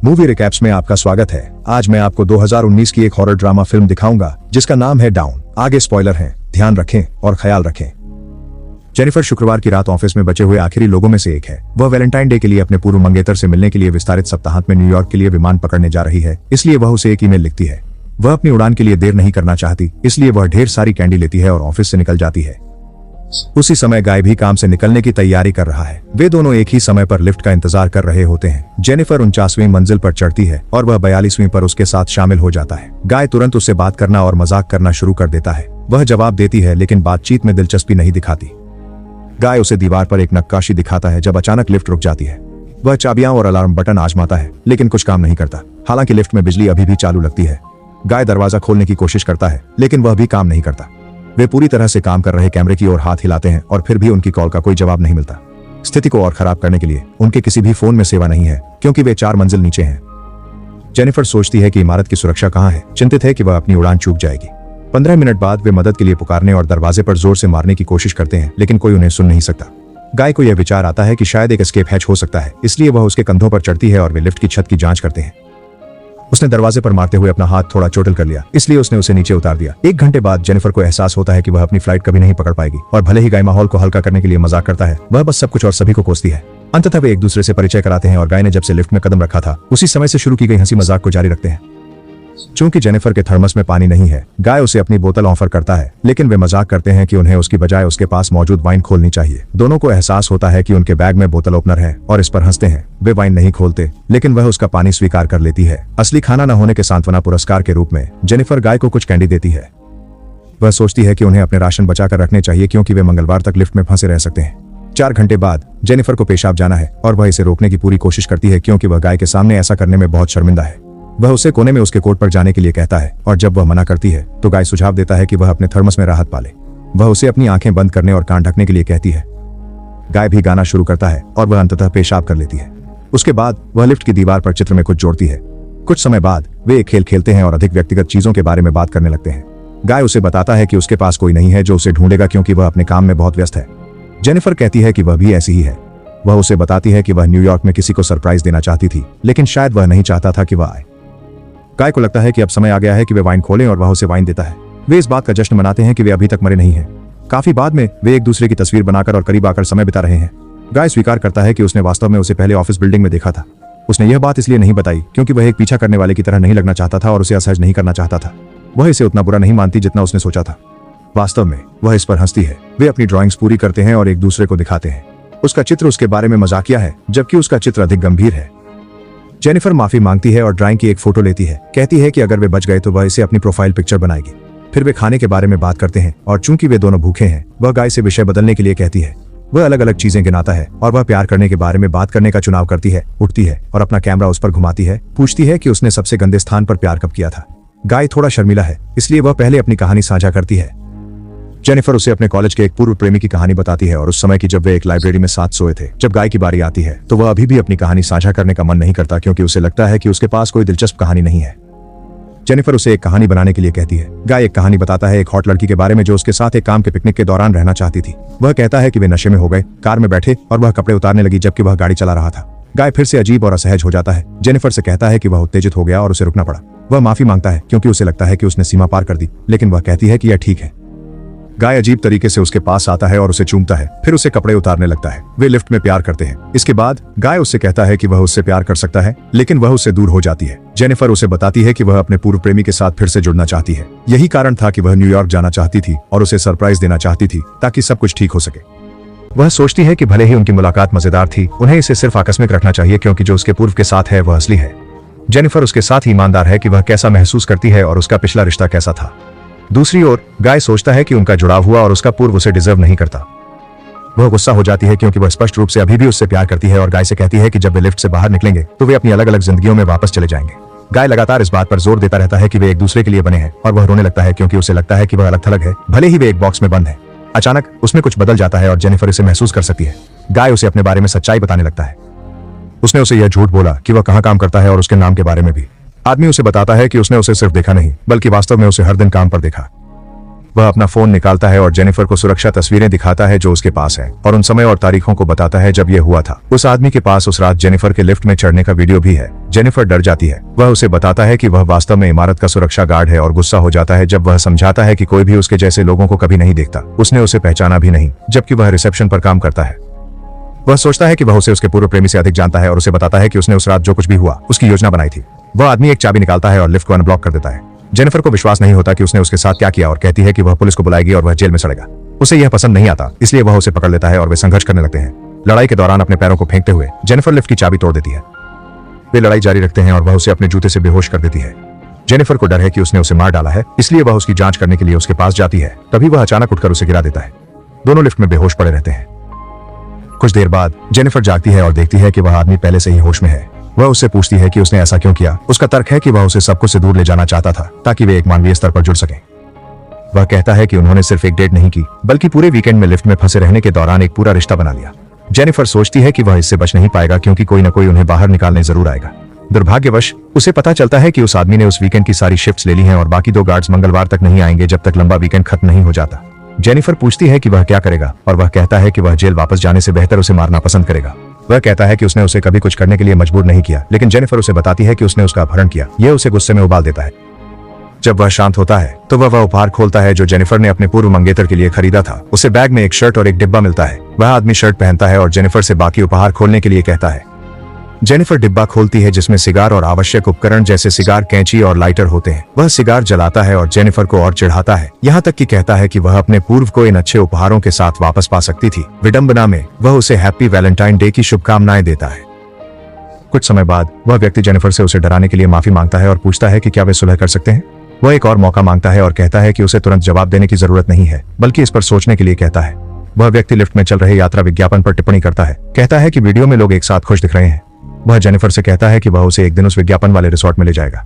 Movie recaps में आपका स्वागत है। आज मैं आपको 2019 की एक हॉरर ड्रामा फिल्म दिखाऊंगा जिसका नाम है डाउन। आगे स्पॉइलर हैं, ध्यान रखें और ख्याल रखें। जेनिफर शुक्रवार की रात ऑफिस में बचे हुए आखिरी लोगों में से एक है। वह वैलेंटाइन डे के लिए अपने पूर्व मंगेतर से मिलने के लिए विस्तारित सप्ताहांत में न्यूयॉर्क के लिए विमान पकड़ने जा रही है, इसलिए वह उसे एक ईमेल लिखती है। वह अपनी उड़ान के लिए देर नहीं करना चाहती, इसलिए वह ढेर सारी कैंडी लेती है और ऑफिस से निकल जाती है। उसी समय गाय भी काम से निकलने की तैयारी कर रहा है। वे दोनों एक ही समय पर लिफ्ट का इंतजार कर रहे होते हैं। जेनिफर 49वीं मंजिल पर चढ़ती है और वह 42वीं पर उसके साथ शामिल हो जाता है। गाय तुरंत उससे बात करना और मजाक करना शुरू कर देता है। वह जवाब देती है लेकिन बातचीत में दिलचस्पी नहीं दिखाती। गाय उसे दीवार पर एक नक्काशी दिखाता है जब अचानक लिफ्ट रुक जाती है। वह चाबियां और अलार्म बटन आजमाता है लेकिन कुछ काम नहीं करता। हालांकि लिफ्ट में बिजली अभी भी चालू लगती है। गाय दरवाजा खोलने की कोशिश करता है लेकिन वह भी काम नहीं करता। वे पूरी तरह से काम कर रहे कैमरे की ओर हाथ हिलाते हैं और फिर भी उनकी कॉल का कोई जवाब नहीं मिलता। स्थिति को और खराब करने के लिए उनके किसी भी फोन में सेवा नहीं है क्योंकि वे 4 मंजिल नीचे हैं। जेनिफर सोचती है कि इमारत की सुरक्षा कहां है। चिंतित है कि वह अपनी उड़ान चूक जाएगी। 15 मिनट बाद वे मदद के लिए पुकारने और दरवाजे पर जोर से मारने की कोशिश करते हैं लेकिन कोई उन्हें सुन नहीं सकता। गाय को यह विचार आता है कि शायद एक एस्केप हैच हो सकता है, इसलिए वह उसके कंधों पर चढ़ती है और वे लिफ्ट की छत की जांच करते हैं। उसने दरवाजे पर मारते हुए अपना हाथ थोड़ा चोटिल कर लिया, इसलिए उसने उसे नीचे उतार दिया। 1 घंटे बाद जेनिफर को एहसास होता है कि वह अपनी फ्लाइट कभी नहीं पकड़ पाएगी और भले ही गाय माहौल को हल्का करने के लिए मजाक करता है, वह बस सब कुछ और सभी को कोसती है। अंततः वे एक दूसरे से परिचय कराते हैं और गाय ने जब से लिफ्ट में कदम रखा था उसी समय से शुरू की गई हंसी मजाक को जारी रखते हैं। चूंकि जेनिफर के थर्मस में पानी नहीं है, गाय उसे अपनी बोतल ऑफर करता है लेकिन वे मजाक करते हैं कि उन्हें उसकी बजाय उसके पास मौजूद वाइन खोलनी चाहिए। दोनों को एहसास होता है कि उनके बैग में बोतल ओपनर है और इस पर हंसते हैं। वे वाइन नहीं खोलते लेकिन वह उसका पानी स्वीकार कर लेती है। असली खाना न होने के सांत्वना पुरस्कार के रूप में जेनिफर गाय को कुछ कैंडी देती है। वह सोचती है कि उन्हें अपने राशन बचाकर रखने चाहिए क्योंकि वे मंगलवार तक लिफ्ट में फंसे रह सकते हैं। 4 घंटे बाद जेनिफर को पेशाब जाना है और वह इसे रोकने की पूरी कोशिश करती है क्योंकि वह गाय के सामने ऐसा करने में बहुत शर्मिंदा है। वह उसे कोने में उसके कोट पर जाने के लिए कहता है और जब वह मना करती है तो गाय सुझाव देता है कि वह अपने थर्मस में राहत पाले। वह उसे अपनी आंखें बंद करने और कान ढकने के लिए कहती है। गाय भी गाना शुरू करता है और वह अंततः पेशाब कर लेती है। उसके बाद वह लिफ्ट की दीवार पर चित्र में कुछ जोड़ती है। कुछ समय बाद वे एक खेल खेलते हैं और अधिक व्यक्तिगत चीजों के बारे में बात करने लगते हैं। गाय उसे बताता है कि उसके पास कोई नहीं है जो उसे ढूंढेगा क्योंकि वह अपने काम में बहुत व्यस्त है। जेनिफर कहती है कि वह भी ऐसी ही है। वह उसे बताती है कि वह न्यूयॉर्क में किसी को सरप्राइज देना चाहती थी लेकिन शायद वह नहीं चाहता था कि वह आए। गाय को लगता है कि अब समय आ गया है कि वे वाइन खोलें और वह उसे वाइन देता है। वे इस बात का जश्न मनाते हैं कि वे अभी तक मरे नहीं हैं। काफी बाद में वे एक दूसरे की तस्वीर बनाकर और करीब आकर समय बिता रहे हैं। गाय स्वीकार करता है कि उसने वास्तव में उसे पहले ऑफिस बिल्डिंग में देखा था। उसने यह बात इसलिए नहीं बताई क्योंकि वह एक पीछा करने वाले की तरह नहीं लगना चाहता था और उसे असहज नहीं करना चाहता था। वह इसे उतना बुरा नहीं मानती जितना उसने सोचा था। वास्तव में वह इस पर हंसती है। वे अपनी ड्राइंग्स पूरी करते हैं और एक दूसरे को दिखाते हैं। उसका चित्र उसके बारे में मजाकिया है जबकि उसका चित्र अधिक गंभीर है। जेनिफर माफी मांगती है और ड्राइंग की एक फोटो लेती है। कहती है कि अगर वे बच गए तो वह इसे अपनी प्रोफाइल पिक्चर बनाएगी। फिर वे खाने के बारे में बात करते हैं और चूंकि वे दोनों भूखे हैं वह गाय से विषय बदलने के लिए कहती है। वह अलग अलग चीजें गिनाता है और वह प्यार करने के बारे में बात करने का चुनाव करती है। उठती है और अपना कैमरा उस पर घुमाती है। पूछती है कि उसने सबसे गंदे स्थान पर प्यार कब किया था। गाय थोड़ा शर्मिला है इसलिए वह पहले अपनी कहानी साझा करती है। जेनिफर उसे अपने कॉलेज के एक पूर्व प्रेमी की कहानी बताती है और उस समय की जब वे एक लाइब्रेरी में साथ सोए थे। जब गाय की बारी आती है तो वह अभी भी अपनी कहानी साझा करने का मन नहीं करता क्योंकि उसे लगता है कि उसके पास कोई दिलचस्प कहानी नहीं है। जेनिफर उसे एक कहानी बनाने के लिए कहती है। गाय एक कहानी बताता है एक हॉट लड़की के बारे में जो उसके साथ एक काम के पिकनिक के दौरान रहना चाहती थी। वह कहता है कि वे नशे में हो गए, कार में बैठे और वह कपड़े उतारने लगी जबकि वह गाड़ी चला रहा था। गाय फिर से अजीब और असहज हो जाता है। जेनिफर से कहता है कि वह उत्तेजित हो गया और उसे रुकना पड़ा। वह माफी मांगता है क्योंकि उसे लगता है कि उसने सीमा पार कर दी, लेकिन वह कहती है कि यह ठीक है। गाय अजीब तरीके से उसके पास आता है और उसे चूमता है, फिर उसे कपड़े उतारने लगता है। वे लिफ्ट में प्यार करते हैं। इसके बाद गाय उससे कहता है कि वह उससे प्यार कर सकता है लेकिन वह उससे दूर हो जाती है। जेनिफर उसे बताती है कि वह अपने पूर्व प्रेमी के साथ फिर से जुड़ना चाहती है। यही कारण था कि वह न्यूयॉर्क जाना चाहती थी और उसे सरप्राइज देना चाहती थी ताकि सब कुछ ठीक हो सके। वह सोचती है कि भले ही उनकी मुलाकात मजेदार थी, उन्हें इसे सिर्फ आकस्मिक रखना चाहिए क्योंकि जो उसके पूर्व के साथ है वह असली है। जेनिफर उसके साथ ही ईमानदार है कि वह कैसा महसूस करती है और उसका पिछला रिश्ता कैसा था। दूसरी ओर गाय सोचता है कि उनका जुड़ाव हुआ और उसका पूर्व उसे डिजर्व नहीं करता। वह गुस्सा हो जाती है क्योंकि वह स्पष्ट रूप से अभी भी उससे प्यार करती है और गाय से कहती है कि जब वे लिफ्ट से बाहर निकलेंगे तो वे अपनी अलग अलग जिंदगियों में वापस चले जाएंगे। गाय लगातार इस बात पर जोर देता रहता है कि वे एक दूसरे के लिए बने हैं और वह रोने लगता है क्योंकि उसे लगता है कि वह अलग थलग है, भले ही वे एक बॉक्स में बंद है। अचानक उसमें कुछ बदल जाता है और जेनिफर इसे महसूस कर सकती है। गाय उसे अपने बारे में सच्चाई बताने लगता है। उसने उसे यह झूठ बोला कि वह कहाँ काम करता है और उसके नाम के बारे में भी। आदमी उसे बताता है कि उसने उसे सिर्फ देखा नहीं बल्कि वास्तव में उसे हर दिन काम पर देखा। वह अपना फोन निकालता है और जेनिफर को सुरक्षा तस्वीरें दिखाता है जो उसके पास है और उन समय और तारीखों को बताता है जब यह हुआ था। उस आदमी के पास उस रात जेनिफर के लिफ्ट में चढ़ने का वीडियो भी है। जेनिफर डर जाती है। वह उसे बताता है कि वह वास्तव में इमारत का सुरक्षा गार्ड है और गुस्सा हो जाता है जब वह समझाता है कि कोई भी उसके जैसे लोगों को कभी नहीं देखता। उसने उसे पहचाना भी नहीं जबकि वह रिसेप्शन पर काम करता है। वह सोचता है कि वह उसे उसके पूर्व प्रेमी से अधिक जानता है और उसे बताता है कि उसने उस रात जो कुछ भी हुआ उसकी योजना बनाई थी। वह आदमी एक चाबी निकालता है और लिफ्ट को अनब्लॉक कर देता है। जेनिफर को विश्वास नहीं होता कि उसने उसके साथ क्या किया और कहती है कि वह पुलिस को बुलाएगी और वह जेल में सड़ेगा। उसे यह पसंद नहीं आता, इसलिए वह उसे पकड़ लेता है और वे संघर्ष करने लगते हैं। लड़ाई के दौरान अपने पैरों को फेंकते हुए जेनिफर लिफ्ट की चाबी तोड़ देती है। वे लड़ाई जारी रखते हैं और वह उसे अपने जूते से बेहोश कर देती है। जेनिफर को डर है कि उसने उसे मार डाला है, इसलिए वह उसकी जांच करने के लिए उसके पास जाती है। तभी वह अचानक उठकर उसे गिरा देता है। दोनों लिफ्ट में बेहोश पड़े रहते हैं। कुछ देर बाद जेनिफर जागती है और देखती है कि वह आदमी पहले से ही होश में है। वह उससे पूछती है कि उसने ऐसा क्यों किया। उसका तर्क है कि वह उसे सब कुछ से दूर ले जाना चाहता था ताकि वे एक मानवीय स्तर पर जुड़ सकें। वह कहता है कि उन्होंने सिर्फ एक डेट नहीं की बल्कि पूरे वीकेंड में लिफ्ट में फंसे रहने के दौरान एक पूरा रिश्ता बना लिया। जेनिफर सोचती है कि वह इससे बच नहीं पाएगा क्योंकि कोई न कोई उन्हें बाहर निकालने जरूर आएगा। दुर्भाग्यवश उसे पता चलता है कि उस आदमी ने उस वीकेंड की सारी शिफ्ट्स ले ली हैं और बाकी 2 गार्ड्स मंगलवार तक नहीं आएंगे जब तक लंबा वीकेंड खत्म नहीं हो जाता। जेनिफर पूछती है कि वह क्या करेगा और वह कहता है कि वह जेल वापस जाने से बेहतर उसे मारना पसंद करेगा। वह कहता है कि उसने उसे कभी कुछ करने के लिए मजबूर नहीं किया, लेकिन जेनिफर उसे बताती है कि उसने उसका अपहरण किया। यह उसे गुस्से में उबाल देता है। जब वह शांत होता है तो वह उपहार खोलता है जो जेनिफर ने अपने पूर्व मंगेतर के लिए खरीदा था। उसे बैग में एक शर्ट और एक डिब्बा मिलता है। वह आदमी शर्ट पहनता है और जेनिफर से बाकी उपहार खोलने के लिए कहता है। जेनिफर डिब्बा खोलती है जिसमें सिगार और आवश्यक उपकरण जैसे सिगार, कैंची और लाइटर होते हैं। वह सिगार जलाता है और जेनिफर को और चिढ़ाता है, यहाँ तक कि कहता है कि वह अपने पूर्व को इन अच्छे उपहारों के साथ वापस पा सकती थी। विडंबना में वह उसे हैप्पी वैलेंटाइन डे की शुभकामनाएं देता है। कुछ समय बाद वह व्यक्ति जेनिफर से उसे डराने के लिए माफी मांगता है और पूछता है कि क्या वे सुलह कर सकते हैं। वह एक और मौका मांगता है और कहता है कि उसे तुरंत जवाब देने की जरूरत नहीं है बल्कि इस पर सोचने के लिए कहता है। वह व्यक्ति लिफ्ट में चल रहे यात्रा विज्ञापन पर टिप्पणी करता है। कहता है कि वीडियो में लोग एक साथ खुश दिख रहे हैं। वह जेनिफर से कहता है कि वह उसे एक दिन उस विज्ञापन वाले रिसोर्ट में ले जाएगा।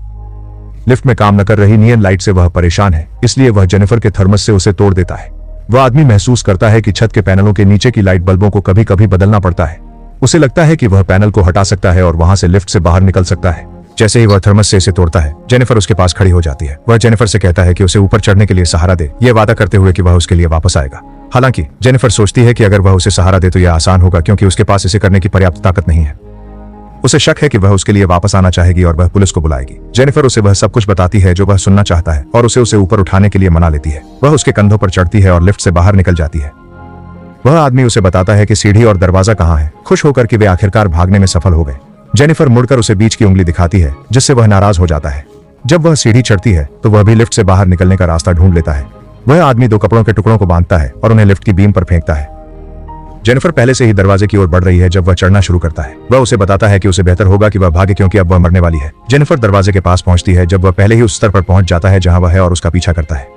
लिफ्ट में काम न कर रही नियन लाइट से वह परेशान है, इसलिए वह जेनिफर के थर्मस से उसे तोड़ देता है। वह आदमी महसूस करता है कि छत के पैनलों के नीचे की लाइट बल्बों को कभी कभी बदलना पड़ता है। उसे लगता है कि वह पैनल को हटा सकता है और वहां से लिफ्ट से बाहर निकल सकता है। जैसे ही वह थर्मस से इसे तोड़ता है, जेनिफर उसके पास खड़ी हो जाती है। वह जेनिफर से कहता है कि उसे ऊपर चढ़ने के लिए सहारा दे, यह वादा करते हुए कि वह उसके लिए वापस आएगा। हालांकि जेनिफर सोचती है कि अगर वह उसे सहारा दे तो यह आसान होगा क्योंकि उसके पास इसे करने की पर्याप्त ताकत नहीं है। उसे शक है कि वह उसके लिए वापस आना चाहेगी और वह पुलिस को बुलाएगी। जेनिफर उसे वह सब कुछ बताती है जो वह सुनना चाहता है और उसे ऊपर उठाने के लिए मना लेती है। वह उसके कंधों पर चढ़ती है और लिफ्ट से बाहर निकल जाती है। वह आदमी उसे बताता है कि सीढ़ी और दरवाजा कहाँ है, खुश होकर कि वे आखिरकार भागने में सफल हो गए। जेनिफर मुड़कर उसे बीच की उंगली दिखाती है जिससे वह नाराज हो जाता है। जब वह सीढ़ी चढ़ती है तो वह भी लिफ्ट से बाहर निकलने का रास्ता ढूंढ लेता है। वह आदमी 2 कपड़ों के टुकड़ों को बांधता है और उन्हें लिफ्ट की बीम पर फेंकता है। जेनिफर पहले से ही दरवाजे की ओर बढ़ रही है जब वह चढ़ना शुरू करता है। वह उसे बताता है कि उसे बेहतर होगा कि वह भागे क्योंकि अब वह मरने वाली है। जेनिफर दरवाजे के पास पहुंचती है जब वह पहले ही उस स्तर पर पहुंच जाता है जहां वह है और उसका पीछा करता है।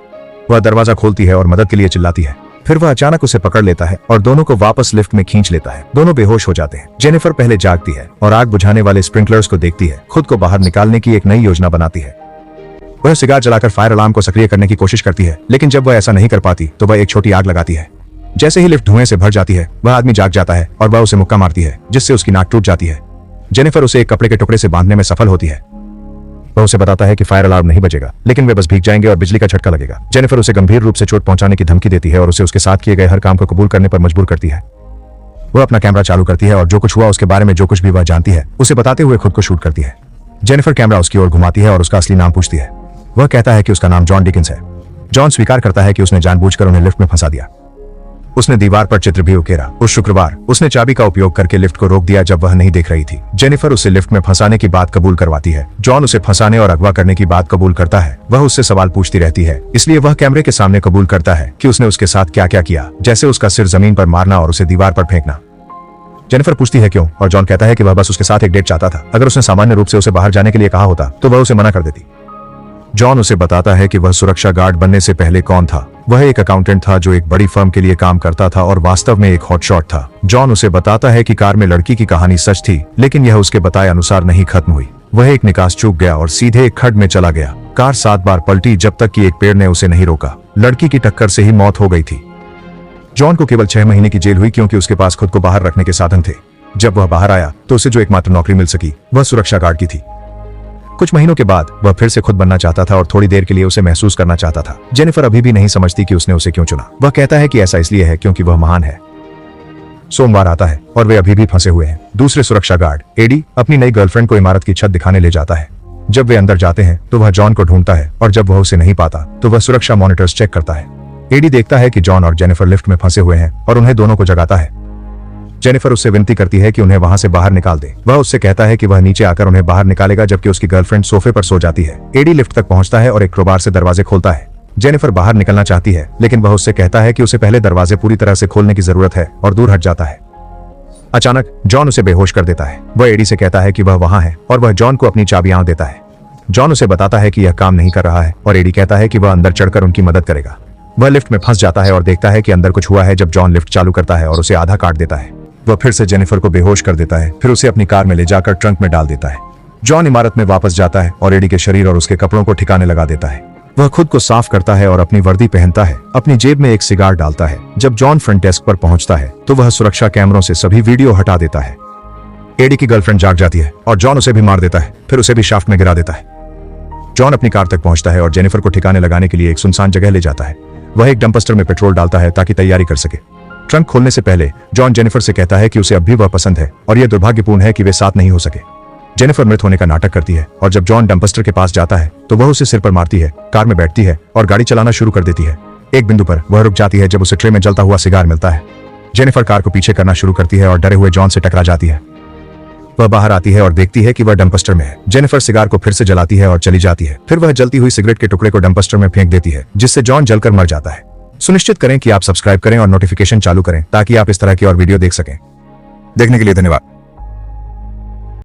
वह दरवाजा खोलती है और मदद के लिए चिल्लाती है। फिर वह अचानक उसे पकड़ लेता है और दोनों को वापस लिफ्ट में खींच लेता है। दोनों बेहोश हो जाते हैं। जेनिफर पहले जागती है और आग बुझाने वाले स्प्रिंकलर्स को देखती है। खुद को बाहर निकालने की एक नई योजना बनाती है। वह सिगार जलाकर फायर अलार्म को सक्रिय करने की कोशिश करती है, लेकिन जब वह ऐसा नहीं कर पाती तो वह एक छोटी आग लगाती है। जैसे ही लिफ्ट धुएं से भर जाती है, वह आदमी जाग जाता है और वह उसे मुक्का मारती है जिससे उसकी नाक टूट जाती है। जेनिफर उसे एक कपड़े के टुकड़े से बांधने में सफल होती है। वह उसे बताता है कि फायर अलार्म नहीं बजेगा, लेकिन वे बस भीग जाएंगे और बिजली का झटका लगेगा। जेनिफर उसे गंभीर रूप से चोट पहुंचाने की धमकी देती है और उसे उसके साथ किए गए हर काम को कबूल करने पर मजबूर करती है। वह अपना कैमरा चालू करती है और जो कुछ हुआ उसके बारे में जो कुछ भी वह जानती है उसे बताते हुए खुद को शूट करती है। जेनिफर कैमरा उसकी ओर घुमाती है और उसका असली नाम पूछती है। वह कहता है कि उसका नाम जॉन डिकिंस है। जॉन स्वीकार करता है कि उसने जानबूझकर उन्हें लिफ्ट में फंसा दिया। उसने दीवार पर चित्र भी उकेरा। उस शुक्रवार उसने चाबी का उपयोग करके लिफ्ट को रोक दिया जब वह नहीं देख रही थी। जेनिफर उसे लिफ्ट में फंसाने की बात कबूल करवाती है। जॉन उसे फंसाने और अगवा करने की बात कबूल करता है। वह उससे सवाल पूछती रहती है, इसलिए वह कैमरे के सामने कबूल करता है कि उसने उसके साथ क्या क्या किया, जैसे उसका सिर जमीन पर मारना और उसे दीवार पर फेंकना। जेनिफर पूछती है क्यों, और जॉन कहता है कि वह बस उसके साथ एक डेट चाहता था। अगर उसने सामान्य रूप से उसे बाहर जाने के लिए कहा होता तो वह उसे मना कर देती। जॉन उसे बताता है कि वह सुरक्षा गार्ड बनने से पहले कौन था। वह एक अकाउंटेंट था जो एक बड़ी फर्म के लिए काम करता था और वास्तव में एक हॉटशॉट था। जॉन उसे बताता है कि कार में लड़की की कहानी सच थी, लेकिन यह उसके बताए अनुसार नहीं खत्म हुई। वह एक निकास चूक गया और सीधे एक खड्ड में चला गया। कार 7 बार पलटी जब तक कि एक पेड़ ने उसे नहीं रोका। लड़की की टक्कर से ही मौत हो गई थी। जॉन को केवल 6 महीने की जेल हुई क्योंकि उसके पास खुद को बाहर रखने के साधन थे। जब वह बाहर आया तो उसे जो एकमात्र नौकरी मिल सकी वह सुरक्षा गार्ड की थी। कुछ महीनों के बाद वह फिर से खुद बनना चाहता था और थोड़ी देर के लिए उसे महसूस करना चाहता था। जेनिफर अभी भी नहीं समझती कि उसने उसे क्यों चुना। वह कहता है कि ऐसा इसलिए है क्योंकि वह महान है। सोमवार आता है और वे अभी भी फंसे हुए हैं। दूसरे सुरक्षा गार्ड एडी अपनी नई गर्लफ्रेंड को इमारत की छत दिखाने ले जाता है। जब वे अंदर जाते हैं तो वह जॉन को ढूंढता है और जब वह उसे नहीं पाता तो वह सुरक्षा मॉनिटर्स चेक करता है। एडी देखता है कि जॉन और जेनिफर लिफ्ट में फंसे हुए हैं और उन्हें दोनों को जगाता है। जेनिफर उससे विनती करती है कि उन्हें वहां से बाहर निकाल दे। वह उससे कहता है कि वह नीचे आकर उन्हें बाहर निकालेगा जबकि उसकी गर्लफ्रेंड सोफे पर सो जाती है। एडी लिफ्ट तक पहुंचता है और एक क्रोबार से दरवाजे खोलता है। जेनिफर बाहर निकलना चाहती है लेकिन वह उससे कहता है कि उसे पहले दरवाजे पूरी तरह से खोलने की जरूरत है और दूर हट जाता है। अचानक जॉन उसे बेहोश कर देता है। वह एडी से कहता है कि वह वहां है और वह जॉन को अपनी चाबियां देता है। जॉन उसे बताता है कि यह काम नहीं कर रहा है और एडी कहता है कि वह अंदर चढ़कर उनकी मदद करेगा। वह लिफ्ट में फंस जाता है और देखता है कि अंदर कुछ हुआ है जब जॉन लिफ्ट चालू करता है और उसे आधा काट देता है। वह फिर से जेनिफर को बेहोश कर देता है, फिर उसे अपनी कार में ले जाकर ट्रंक में डाल देता है। जॉन इमारत में वापस जाता है और एडी के शरीर और उसके कपड़ों को ठिकाने लगा देता है। वह खुद को साफ करता है और अपनी वर्दी पहनता है। अपनी जेब में एक सिगार डालता है। जब जॉन फ्रंट डेस्क पर पहुंचता है तो वह सुरक्षा कैमरों से सभी वीडियो हटा देता है। एडी की गर्लफ्रेंड जाग जाती है और जॉन उसे भी मार देता है, फिर उसे भी शाफ्ट में गिरा देता है। जॉन अपनी कार तक पहुंचता है और जेनिफर को ठिकाने लगाने के लिए एक सुनसान जगह ले जाता है। वह एक डंपस्टर में पेट्रोल डालता है ताकि तैयारी कर सके। ट्रंक खोलने से पहले जॉन जेनिफर से कहता है कि उसे अब भी वह पसंद है और यह दुर्भाग्यपूर्ण है कि वे साथ नहीं हो सके। जेनिफर मृत होने का नाटक करती है और जब जॉन डंपस्टर के पास जाता है तो वह उसे सिर पर मारती है, कार में बैठती है और गाड़ी चलाना शुरू कर देती है। एक बिंदु पर वह रुक जाती है जब उसे ट्रे में जलता हुआ सिगार मिलता है। जेनिफर कार को पीछे करना शुरू करती है और डरे हुए जॉन से टकरा जाती है। वह बाहर आती है और देखती है कि वह डंपस्टर में है। जेनिफर सिगार को फिर से जलाती है और चली जाती है। फिर वह जलती हुई सिगरेट के टुकड़े को डंपस्टर में फेंक देती है जिससे जॉन जलकर मर जाता है। सुनिश्चित करें कि आप सब्सक्राइब करें और नोटिफिकेशन चालू करें ताकि आप इस तरह की और वीडियो देख सकें। देखने के लिए धन्यवाद।